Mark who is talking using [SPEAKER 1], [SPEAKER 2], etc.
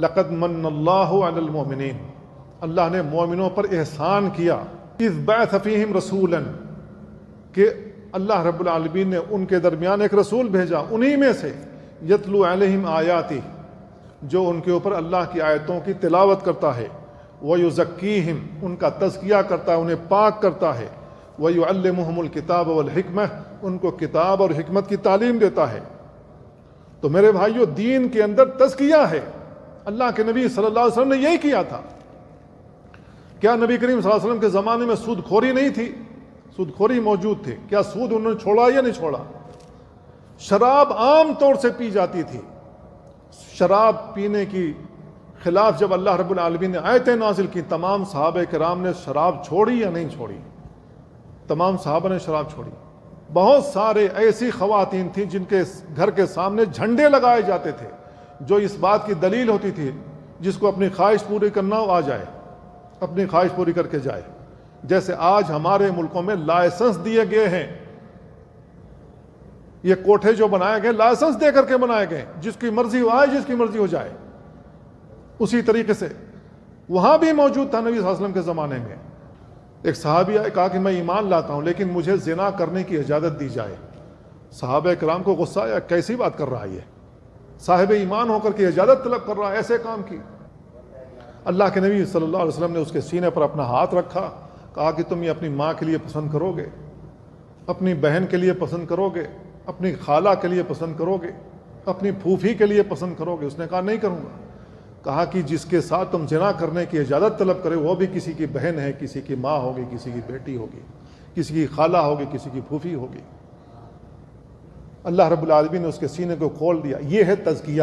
[SPEAKER 1] لقد من اللہ علی المؤمنین، اللہ نے مومنوں پر احسان کیا، اذ بعث فیہم رسولا، کہ اللہ رب العالمین نے ان کے درمیان ایک رسول بھیجا، انہی میں سے یتلو علیہم آیاتی، جو ان کے اوپر اللہ کی آیتوں کی تلاوت کرتا ہے، ویزکیہم، ان کا تزکیہ کرتا ہے، انہیں پاک کرتا ہے، ویعلمہم الکتاب والحکمہ، ان کو کتاب اور حکمت کی تعلیم دیتا ہے۔ تو میرے بھائیو، دین کے اندر تزکیہ ہے۔ اللہ کے نبی صلی اللہ علیہ وسلم نے یہی کیا تھا۔ کیا نبی کریم صلی اللہ علیہ وسلم کے زمانے میں سود خوری نہیں تھی؟ سود خوری موجود تھی۔ کیا سود انہوں نے چھوڑا یا نہیں چھوڑا؟ شراب عام طور سے پی جاتی تھی۔ شراب پینے کی خلاف جب اللہ رب العالمین نے آیتیں نازل کی، تمام صحابہ کرام نے شراب چھوڑی یا نہیں چھوڑی؟ تمام صحابہ نے شراب چھوڑی۔ بہت سارے ایسی خواتین تھیں جن کے گھر کے سامنے جھنڈے لگائے جاتے تھے، جو اس بات کی دلیل ہوتی تھی جس کو اپنی خواہش پوری کرنا ہو آ جائے، اپنی خواہش پوری کر کے جائے۔ جیسے آج ہمارے ملکوں میں لائسنس دیے گئے ہیں، یہ کوٹھے جو بنائے گئے لائسنس دے کر کے بنائے گئے، جس کی مرضی ہو آئے، جس کی مرضی ہو جائے۔ اسی طریقے سے وہاں بھی موجود تھا نبی صلی اللہ علیہ وسلم کے زمانے میں۔ ایک صحابی آئے، کہا کہ میں ایمان لاتا ہوں لیکن مجھے زنا کرنے کی اجازت دی جائے۔ صحابہ کرام کو غصہ آیا، کیسی بات کر رہا ہے یہ؟ صاحب ایمان ہو کر کے اجازت طلب کر رہا ہے ایسے کام کی؟ اللہ کے نبی صلی اللہ علیہ وسلم نے اس کے سینے پر اپنا ہاتھ رکھا، کہا کہ تم یہ اپنی ماں کے لیے پسند کرو گے، اپنی بہن کے لیے پسند کرو گے، اپنی خالہ کے لیے پسند کرو گے، اپنی پھوپھی کے لیے پسند کرو گے؟ اس نے کہا نہیں کروں گا۔ کہا کہ جس کے ساتھ تم زنا کرنے کی اجازت طلب کرے وہ بھی کسی کی بہن ہے، کسی کی ماں ہوگی، کسی کی بیٹی ہوگی، کسی کی خالہ ہوگی، کسی کی پھوپھی ہوگی۔ اللہ رب العالمین نے اس کے سینے کو کھول دیا۔ یہ ہے تزکیہ۔